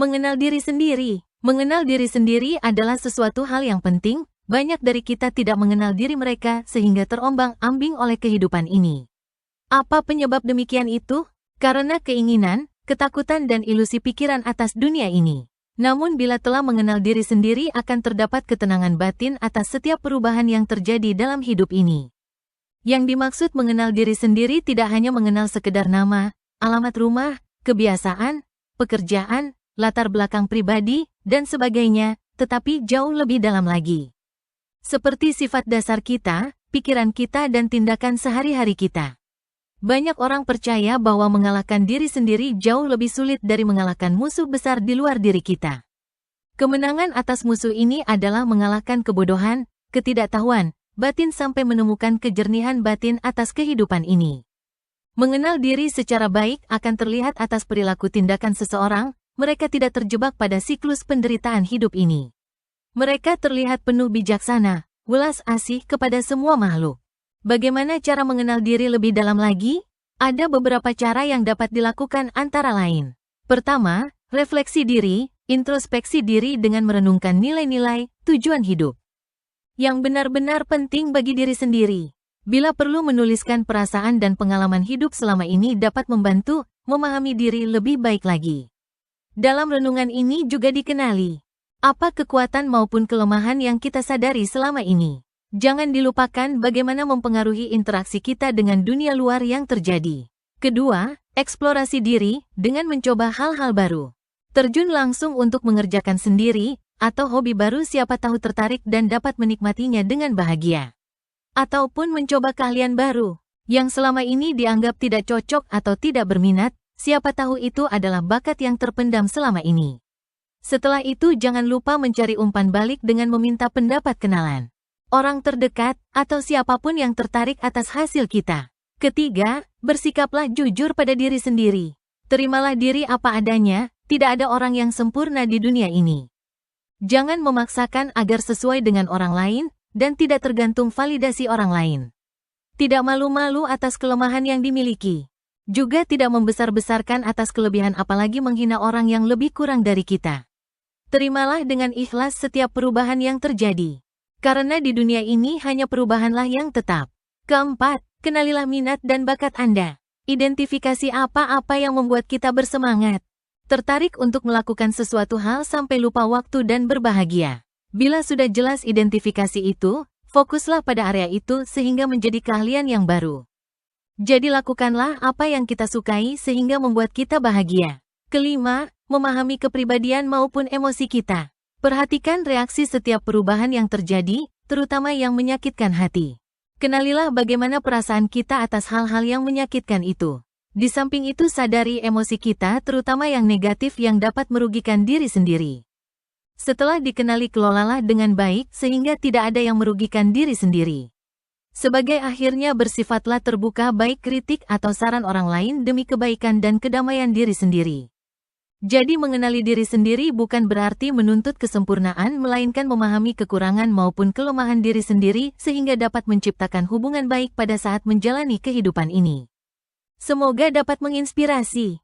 Mengenal diri sendiri. Mengenal diri sendiri adalah sesuatu hal yang penting. Banyak dari kita tidak mengenal diri mereka sehingga terombang-ambing oleh kehidupan ini. Apa penyebab demikian itu? Karena keinginan, ketakutan dan ilusi pikiran atas dunia ini. Namun bila telah mengenal diri sendiri akan terdapat ketenangan batin atas setiap perubahan yang terjadi dalam hidup ini. Yang dimaksud mengenal diri sendiri tidak hanya mengenal sekedar nama, alamat rumah, kebiasaan, pekerjaan, latar belakang pribadi, dan sebagainya, tetapi jauh lebih dalam lagi. Seperti sifat dasar kita, pikiran kita dan tindakan sehari-hari kita. Banyak orang percaya bahwa mengalahkan diri sendiri jauh lebih sulit dari mengalahkan musuh besar di luar diri kita. Kemenangan atas musuh ini adalah mengalahkan kebodohan, ketidaktahuan, batin sampai menemukan kejernihan batin atas kehidupan ini. Mengenal diri secara baik akan terlihat atas perilaku tindakan seseorang, mereka tidak terjebak pada siklus penderitaan hidup ini. Mereka terlihat penuh bijaksana, welas asih kepada semua makhluk. Bagaimana cara mengenal diri lebih dalam lagi? Ada beberapa cara yang dapat dilakukan antara lain. Pertama, refleksi diri, introspeksi diri dengan merenungkan nilai-nilai, tujuan hidup. Yang benar-benar penting bagi diri sendiri. Bila perlu menuliskan perasaan dan pengalaman hidup selama ini dapat membantu memahami diri lebih baik lagi. Dalam renungan ini juga dikenali apa kekuatan maupun kelemahan yang kita sadari selama ini. Jangan dilupakan bagaimana mempengaruhi interaksi kita dengan dunia luar yang terjadi. Kedua, eksplorasi diri dengan mencoba hal-hal baru. Terjun langsung untuk mengerjakan sendiri, atau hobi baru siapa tahu tertarik dan dapat menikmatinya dengan bahagia. Ataupun mencoba keahlian baru, yang selama ini dianggap tidak cocok atau tidak berminat, siapa tahu itu adalah bakat yang terpendam selama ini. Setelah itu jangan lupa mencari umpan balik dengan meminta pendapat kenalan, orang terdekat, atau siapapun yang tertarik atas hasil kita. Ketiga, bersikaplah jujur pada diri sendiri. Terimalah diri apa adanya, tidak ada orang yang sempurna di dunia ini. Jangan memaksakan agar sesuai dengan orang lain, dan tidak tergantung validasi orang lain. Tidak malu-malu atas kelemahan yang dimiliki. Juga tidak membesar-besarkan atas kelebihan apalagi menghina orang yang lebih kurang dari kita. Terimalah dengan ikhlas setiap perubahan yang terjadi. Karena di dunia ini hanya perubahanlah yang tetap. Keempat, kenalilah minat dan bakat Anda. Identifikasi apa-apa yang membuat kita bersemangat. Tertarik untuk melakukan sesuatu hal sampai lupa waktu dan berbahagia. Bila sudah jelas identifikasi itu, fokuslah pada area itu sehingga menjadi keahlian yang baru. Jadi lakukanlah apa yang kita sukai sehingga membuat kita bahagia. Kelima, memahami kepribadian maupun emosi kita. Perhatikan reaksi setiap perubahan yang terjadi, terutama yang menyakitkan hati. Kenalilah bagaimana perasaan kita atas hal-hal yang menyakitkan itu. Di samping itu sadari emosi kita terutama yang negatif yang dapat merugikan diri sendiri. Setelah dikenali kelolalah dengan baik sehingga tidak ada yang merugikan diri sendiri. Sebagai akhirnya bersifatlah terbuka baik kritik atau saran orang lain demi kebaikan dan kedamaian diri sendiri. Jadi mengenali diri sendiri bukan berarti menuntut kesempurnaan melainkan memahami kekurangan maupun kelemahan diri sendiri sehingga dapat menciptakan hubungan baik pada saat menjalani kehidupan ini. Semoga dapat menginspirasi.